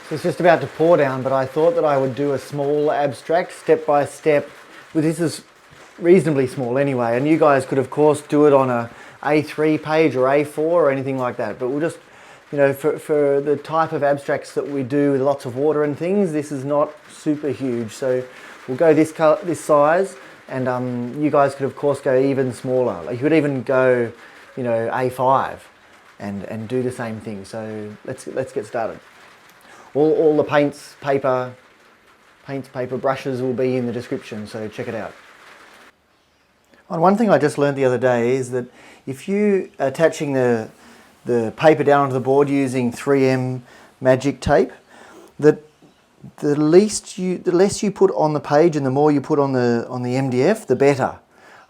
So it's just about to pour down, but I thought that I would do a small abstract, step by step. Well, this is reasonably small anyway, and you guys could of course do it on a A3 page or A4 or anything like that, but we'll just, you know, for the type of abstracts that we do with lots of water and things, this is not super huge. So we'll go this size, and you guys could of course go even smaller. Like you could even go, you know, A5 and do the same thing. So let's get started. All the paints, paper, brushes will be in the description, so check it out. And one thing I just learned the other day is that if you are attaching the paper down onto the board using 3M magic tape, that the less you put on the page and the more you put on the MDF, the better.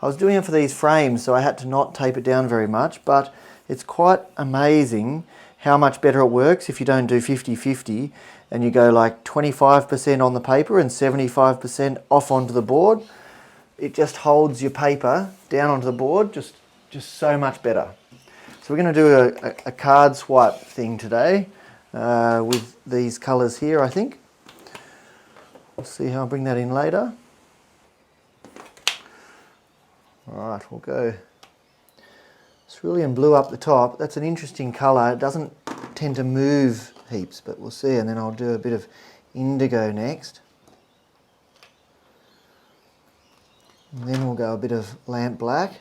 I was doing it for these frames, so I had to not tape it down very much, but it's quite amazing how much better it works if you don't do 50-50 and you go like 25% on the paper and 75% off onto the board. It just holds your paper down onto the board just so much better. So we're going to do a card swipe thing today with these colours here, I think. We'll see how I bring that in later. Alright, we'll go Cerulean Blue up the top. That's an interesting colour. It doesn't tend to move heaps, but we'll see. And then I'll do a bit of Indigo next. And then we'll go a bit of Lamp Black.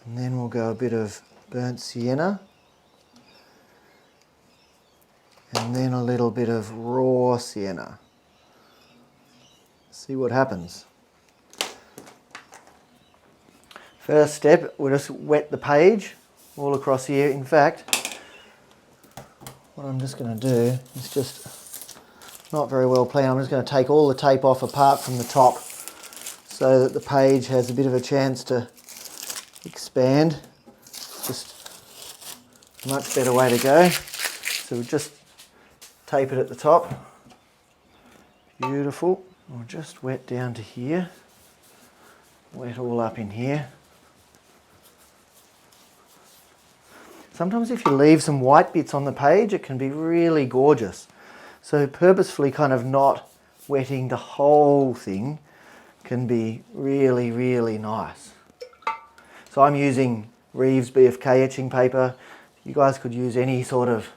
And then we'll go a bit of Burnt Sienna. And then a little bit of Raw Sienna. See what happens. First step, we'll just wet the page all across here. In fact, what I'm just going to do is just not very well planned. I'm just going to take all the tape off apart from the top so that the page has a bit of a chance to expand. Just a much better way to go. So we'll just tape it at the top. Beautiful. We'll just wet down to here. Wet all up in here. Sometimes if you leave some white bits on the page, it can be really gorgeous. So purposefully kind of not wetting the whole thing can be really, really nice. So I'm using Rives BFK etching paper. You guys could use any sort of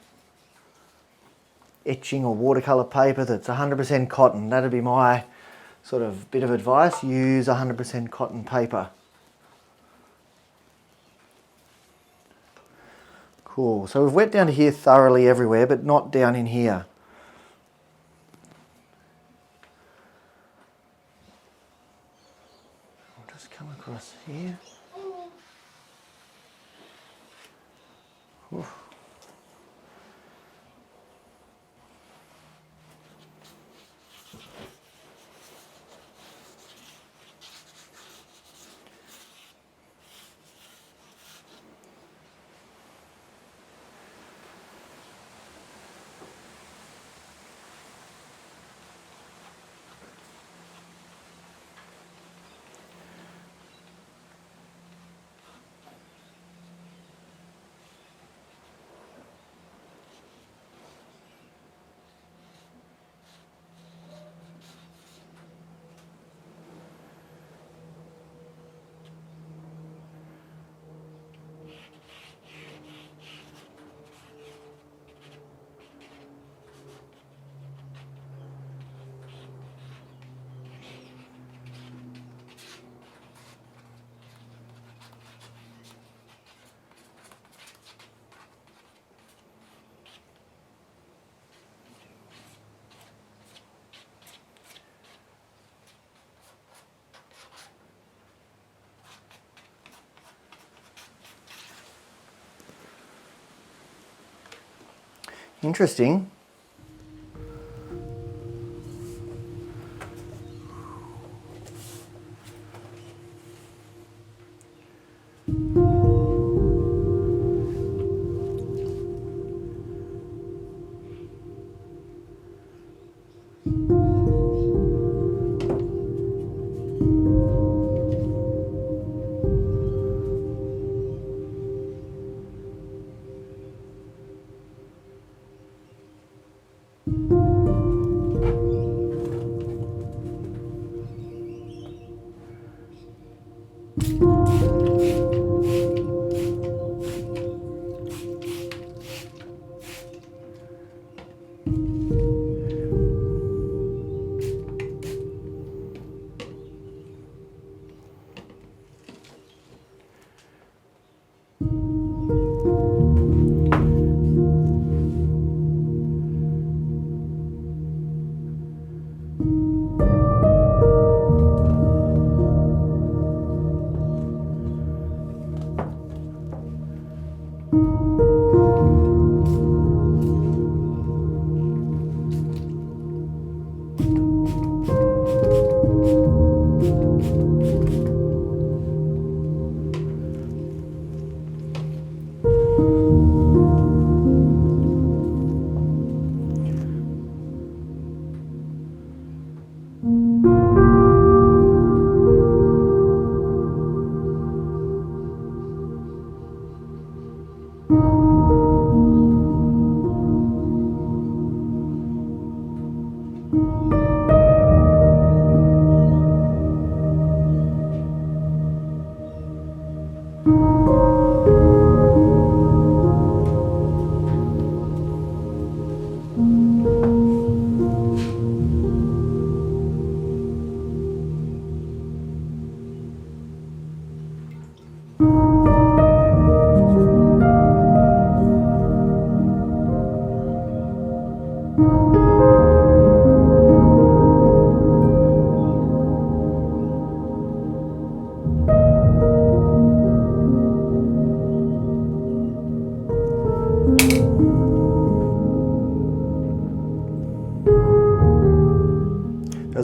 etching or watercolour paper that's 100% cotton. That'd be my sort of bit of advice. Use 100% cotton paper. Cool. So we've wet down to here thoroughly everywhere, but not down in here. I'll just come across here. Oof. Interesting.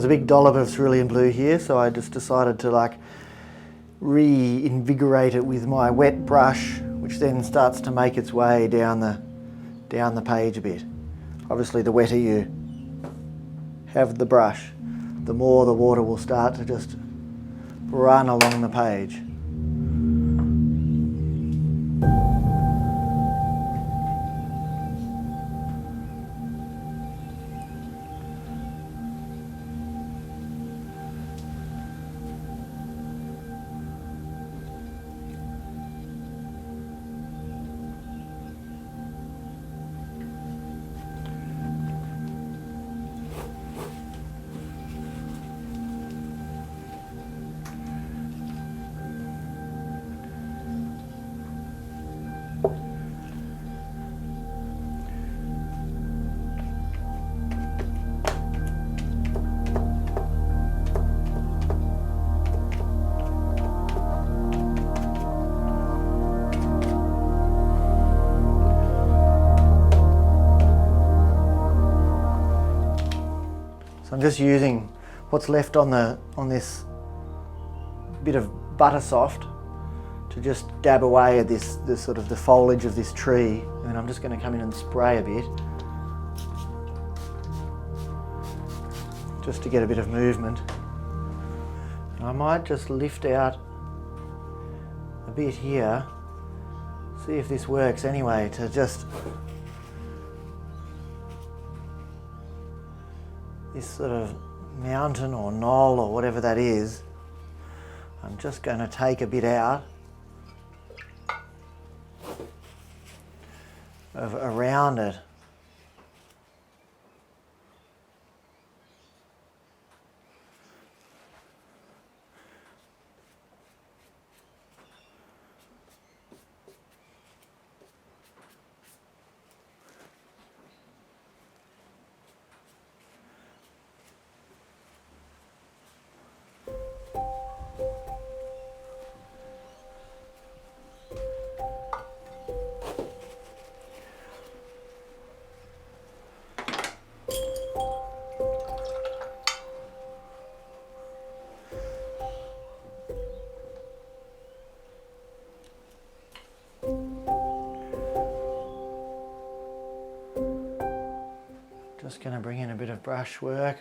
There's a big dollop of Cerulean Blue here, so I just decided to like reinvigorate it with my wet brush, which then starts to make its way down the page a bit. Obviously the wetter you have the brush, the more the water will start to just run along the page. So I'm just using what's left on this bit of butter soft to just dab away at this sort of the foliage of this tree, and I'm just going to come in and spray a bit just to get a bit of movement. And I might just lift out a bit here, see if this works anyway, to just this sort of mountain or knoll or whatever that is. I'm just going to take a bit out of around it. Just going to bring in a bit of brush work.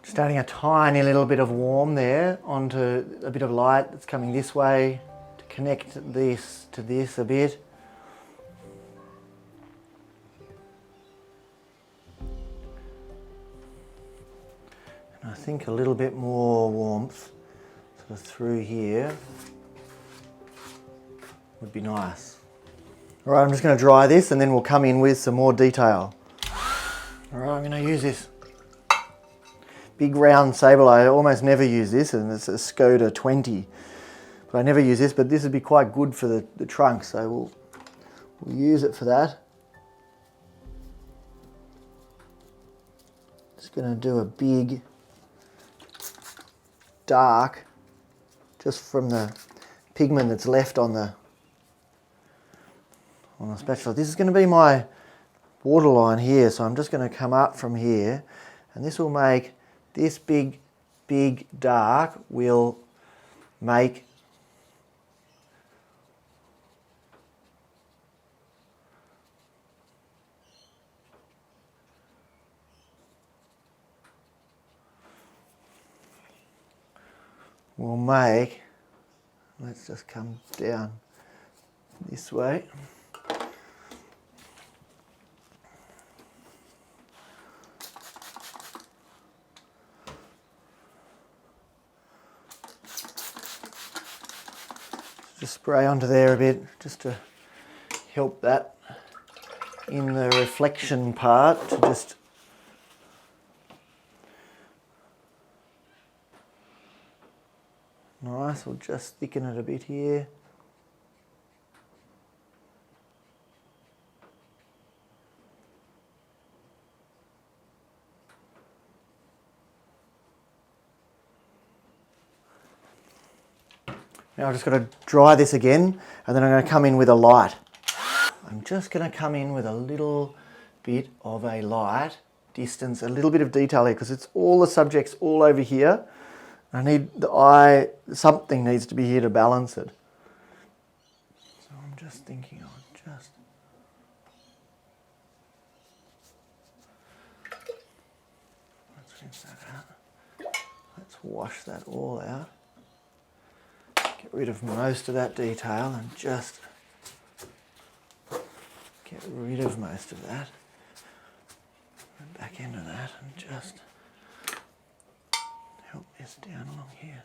Just adding a tiny little bit of warm there onto a bit of light that's coming this way to connect this to this a bit. And I think a little bit more warmth sort of through here would be nice. All right, I'm just going to dry this and then we'll come in with some more detail. All right, I'm going to use this big round Sable. I almost never use this, and it's a Escoda 20. But I never use this, but this would be quite good for the trunk, so we'll use it for that. Just going to do a big dark just from the pigment that's left on the spatula. This is going to be my waterline here, so I'm just going to come up from here, and this will make this big dark will make let's just come down this way. Just spray onto there a bit, just to help that in the reflection part to just nice. We'll just thicken it a bit here. Now I've just got to dry this again, and then I'm going to come in with a light. I'm just going to come in with a little bit of a light distance, a little bit of detail here, because it's all the subjects all over here. I need the eye, something needs to be here to balance it. So I'm just thinking I'll just... Let's rinse that out. Let's wash that all out. Get rid of most of that detail and just get rid of most of that. And back into that and just help this down along here.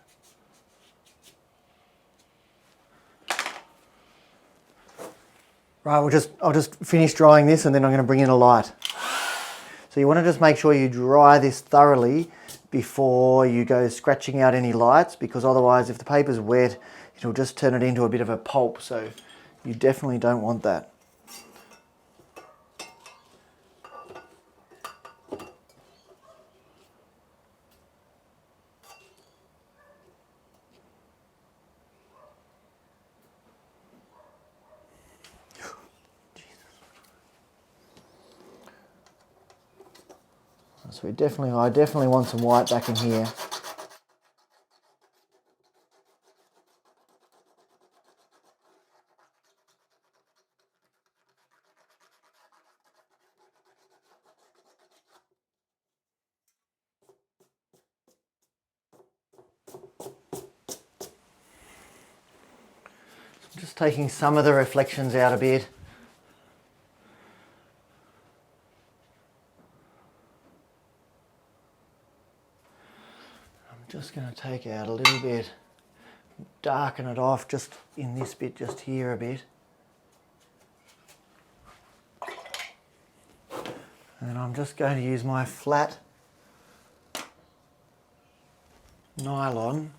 Right, I'll just finish drying this and then I'm going to bring in a light. So you want to just make sure you dry this thoroughly before you go scratching out any lights, because otherwise if the paper's wet it'll just turn it into a bit of a pulp, so you definitely don't want that. So I definitely want some white back in here. I'm just taking some of the reflections out a bit. Just going to take out a little bit, darken it off just in this bit, just here a bit. And then I'm just going to use my flat nylon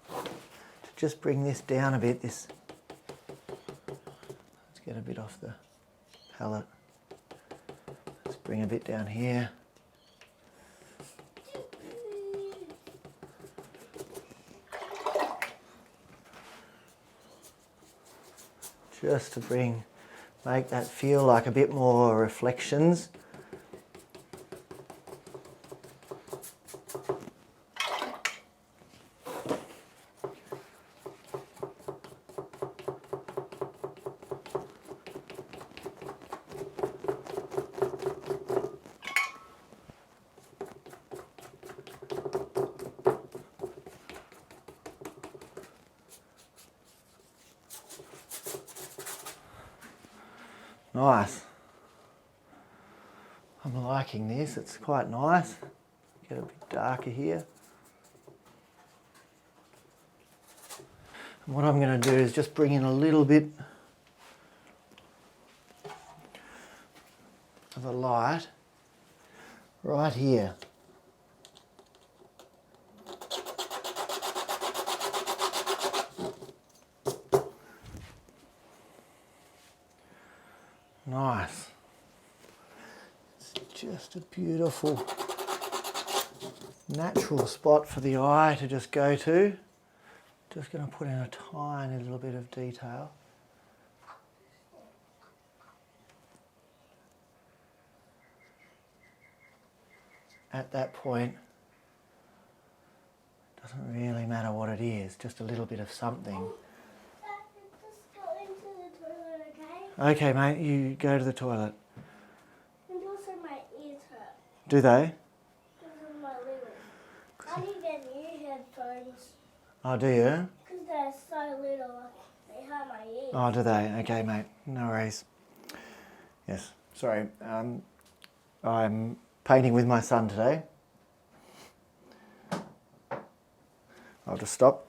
to just bring this down a bit. Let's get a bit off the palette. Let's bring a bit down here. Just to make that feel like a bit more reflections. Nice. I'm liking this, it's quite nice. Get a bit darker here. And what I'm going to do is just bring in a little bit of a light right here. Nice. It's just a beautiful natural spot for the eye to just go to. Just going to put in a tiny little bit of detail. At that point, it doesn't really matter what it is, just a little bit of something. Okay, mate, you go to the toilet. And also my ears hurt. Do they? Because of my little. I need to get new headphones. Oh, do you? Because they're so little. They hurt my ears. Oh, do they? Okay, mate. No worries. Yes, sorry. I'm painting with my son today. I'll just stop.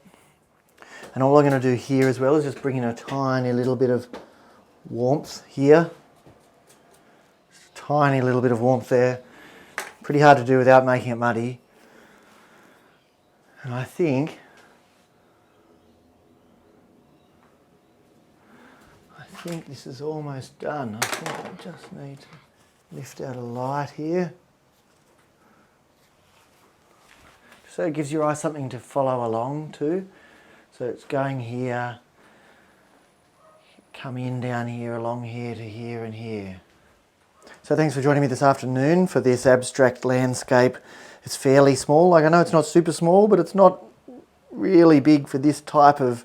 And all I'm going to do here as well is just bring in a tiny little bit of warmth here. Just a tiny little bit of warmth there. Pretty hard to do without making it muddy. And I think this is almost done. I think I just need to lift out a light here. So it gives your eye something to follow along to. So it's going here, come in down here, along here to here and here. So thanks for joining me this afternoon for this abstract landscape. It's fairly small. Like, I know it's not super small, but it's not really big for this type of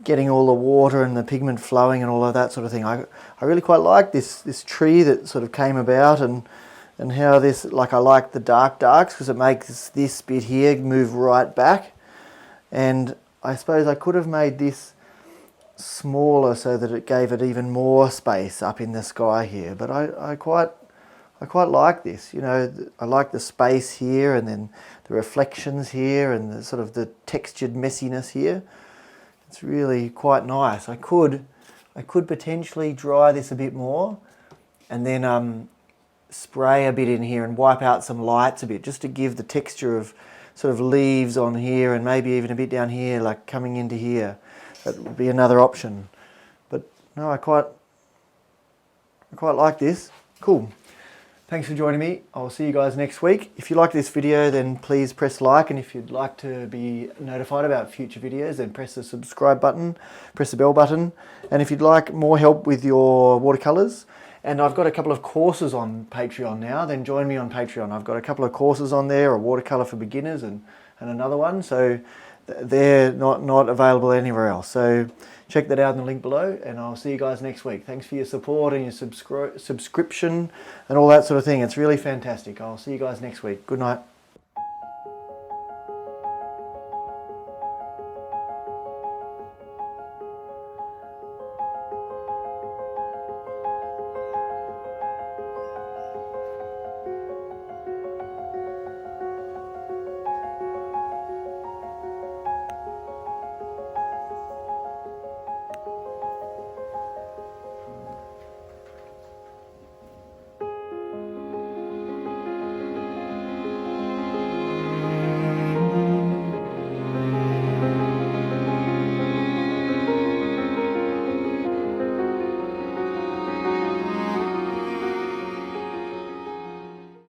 getting all the water and the pigment flowing and all of that sort of thing. I really quite like this tree that sort of came about, and how this, like, I like the darks because it makes this bit here move right back. And I suppose I could have made this smaller so that it gave it even more space up in the sky here, but I quite like this. You know, I like the space here, and then the reflections here, and the sort of the textured messiness here. It's really quite nice. I could potentially dry this a bit more, and then spray a bit in here and wipe out some lights a bit, just to give the texture of sort of leaves on here, and maybe even a bit down here, like coming into here. That would be another option. But no, I quite like this. Cool. Thanks for joining me. I'll see you guys next week. If you like this video, then please press like, and if you'd like to be notified about future videos, then press the subscribe button, press the bell button. And if you'd like more help with your watercolours, and I've got a couple of courses on Patreon now, then join me on Patreon. I've got a couple of courses on there, a watercolour for beginners and another one. So they're not available anywhere else. So check that out in the link below, and I'll see you guys next week. Thanks for your support and your subscription and all that sort of thing. It's really fantastic. I'll see you guys next week. Good night.